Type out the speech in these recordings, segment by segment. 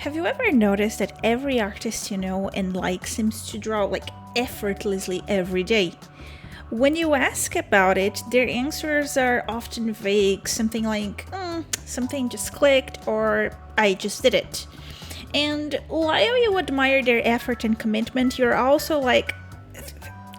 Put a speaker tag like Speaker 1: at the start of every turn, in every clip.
Speaker 1: Have you ever noticed that every artist you know and like seems to draw like effortlessly every day? When you ask about it, their answers are often vague, something like, something just clicked, or I just did it. And while you admire their effort and commitment, you're also like,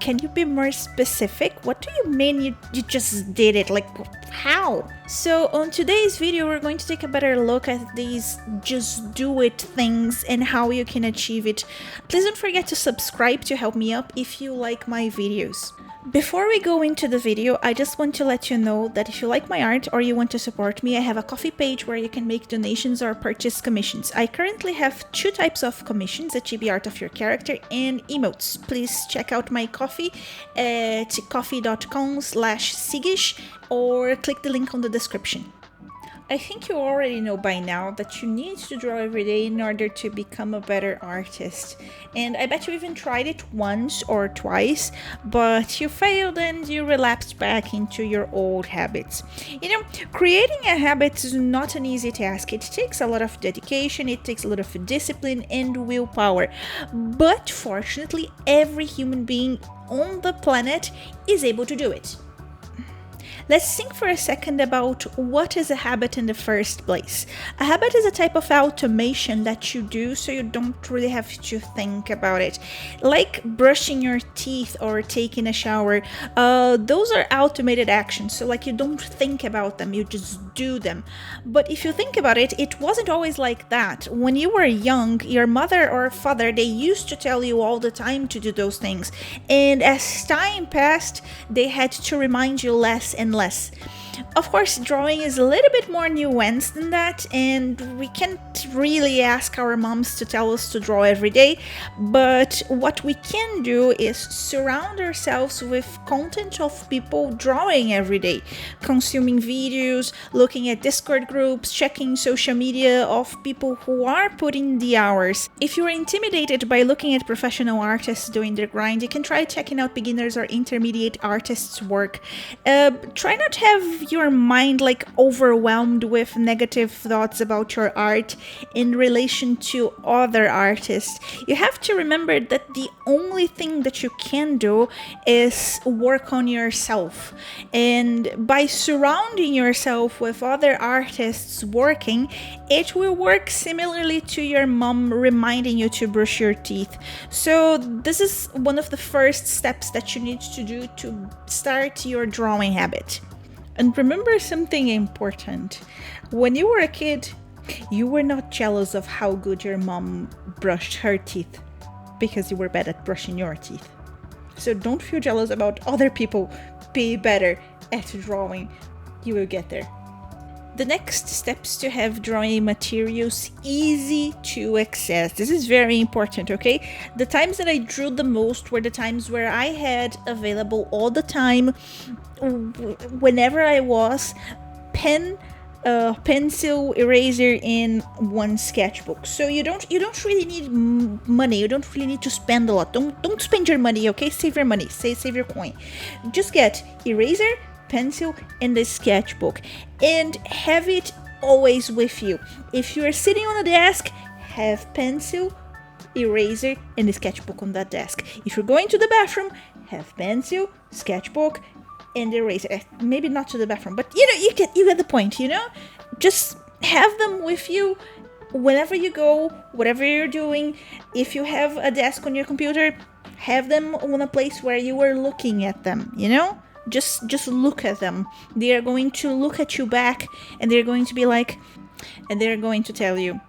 Speaker 1: can you be more specific? What do you mean you just did it? Like, how? So on today's video, we're going to take a better look at these just do it things and how you can achieve it. Please don't forget to subscribe to help me up if you like my videos. Before we go into the video, I just want to let you know that if you like my art or you want to support me, I have a Ko-fi page where you can make donations or purchase commissions. I currently have two types of commissions, a chibi art of your character and emotes. Please check out my Ko-fi at ko-fi.com/sigish or click the link on the description. I think you already know by now that you need to draw every day in order to become a better artist. And I bet you even tried it once or twice, but you failed and you relapsed back into your old habits. You know, creating a habit is not an easy task. It takes a lot of dedication, it takes a lot of discipline and willpower. But fortunately, every human being on the planet is able to do it. Let's think for a second about what is a habit in the first place. A habit is a type of automation that you do so you don't really have to think about it. Like brushing your teeth or taking a shower. Those are automated actions, so like you don't think about them, you just do them. But if you think about it, it wasn't always like that. When you were young, your mother or father, they used to tell you all the time to do those things. And as time passed, they had to remind you less and less. Of course, drawing is a little bit more nuanced than that, and we can't really ask our moms to tell us to draw every day, but what we can do is surround ourselves with content of people drawing every day, consuming videos, looking at Discord groups, checking social media of people who are putting the hours. If you're intimidated by looking at professional artists doing their grind, you can try checking out beginners or intermediate artists' work. Try not to have your mind like overwhelmed with negative thoughts about your art in relation to other artists. You have to remember that the only thing that you can do is work on yourself, and by surrounding yourself with other artists working, it will work similarly to your mom reminding you to brush your teeth. So this is one of the first steps that you need to do to start your drawing habit. And remember something important. When you were a kid, you were not jealous of how good your mom brushed her teeth because you were bad at brushing your teeth. So don't feel jealous about other people being better at drawing. You will get there. The next steps to have drawing materials easy to access. This is very important, okay? The times that I drew the most were the times where I had available all the time, whenever I was, pen, pencil, eraser, in one sketchbook. So you don't really need money. You don't really need to spend a lot. Don't spend your money, okay? Save your money. Save your coin. Just get eraser, pencil, and the sketchbook, and have it always with you. If you are sitting on a desk, have pencil, eraser, and the sketchbook on that desk. If you're going to the bathroom, have pencil, sketchbook, and eraser. Maybe not to the bathroom, but you get the point. Just have them with you whenever you go, whatever you're doing. If you have a desk on your computer, have them on a place where you are looking at them. Just look at them. They are going to look at you back, and they're going to be like, and they're going to tell you,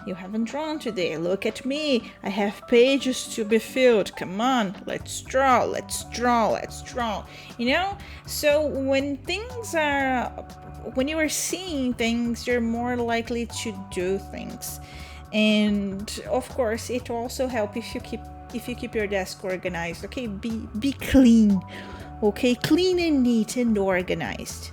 Speaker 1: you haven't drawn today. Look at me. I have pages to be filled. Come on, let's draw. So when you are seeing things, you're more likely to do things. And of course, it will also help if you keep your desk organized. Okay, be clean. Okay, clean and neat and organized.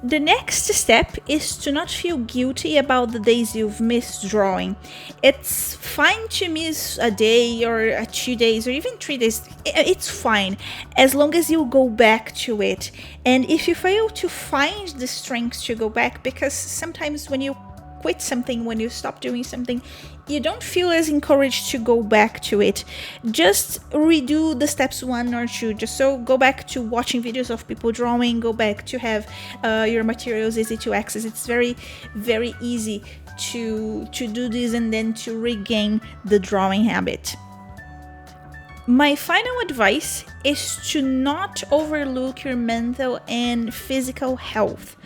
Speaker 1: The next step is to not feel guilty about the days you've missed drawing. It's fine to miss a day or 2 days or even 3 days. It's fine as long as you go back to it. And if you fail to find the strength to go back, because sometimes when you quit something, when you stop doing something, you don't feel as encouraged to go back to it. Just redo the steps 1 or 2. Just so go back to watching videos of people drawing, go back to have your materials easy to access. It's very, very easy to do this and then to regain the drawing habit. My final advice is to not overlook your mental and physical health.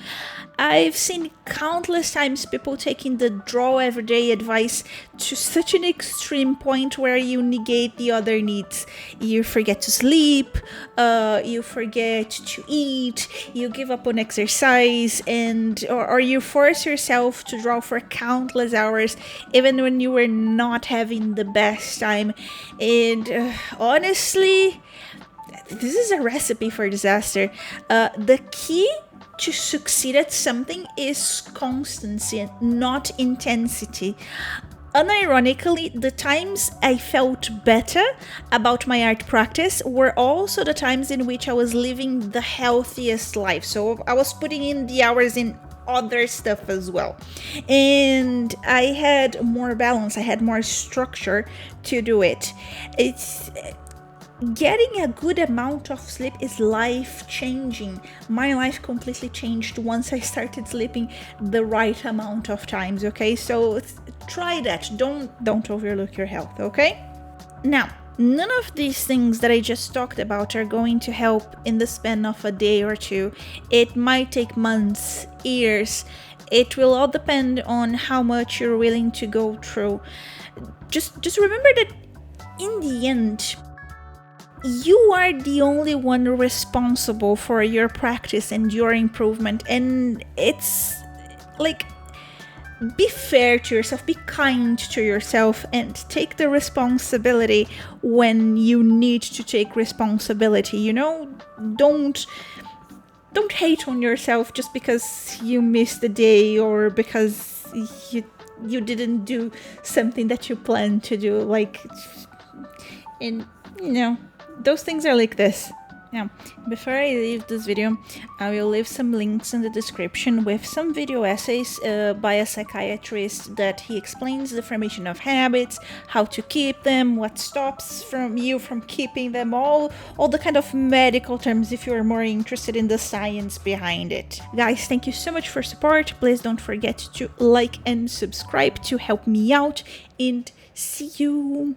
Speaker 1: I've seen countless times people taking the draw everyday advice to such an extreme point where you negate the other needs. You forget to sleep, you forget to eat, you give up on exercise, or you force yourself to draw for countless hours even when you were not having the best time. And honestly, this is a recipe for disaster. The key to succeed at something is constancy, not intensity. Unironically, the times I felt better about my art practice were also the times in which I was living the healthiest life. So I was putting in the hours in other stuff as well. And I had more balance, I had more structure to do it. Getting a good amount of sleep is life-changing. My life completely changed once I started sleeping the right amount of times, okay? So try that. Don't overlook your health, okay? Now, none of these things that I just talked about are going to help in the span of a day or two. It might take months, years. It will all depend on how much you're willing to go through. Just remember that in the end, you are the only one responsible for your practice and your improvement. And it's like, be fair to yourself, be kind to yourself, and take the responsibility when you need to take responsibility. You know, don't hate on yourself just because you missed a day or because you didn't do something that you planned to do. Like, and you know, those things are like this. Now, before I leave this video, I will leave some links in the description with some video essays by a psychiatrist that he explains the formation of habits, how to keep them, what stops you from keeping them, all the kind of medical terms if you're more interested in the science behind it. Guys, thank you so much for support. Please don't forget to like and subscribe to help me out, and see you.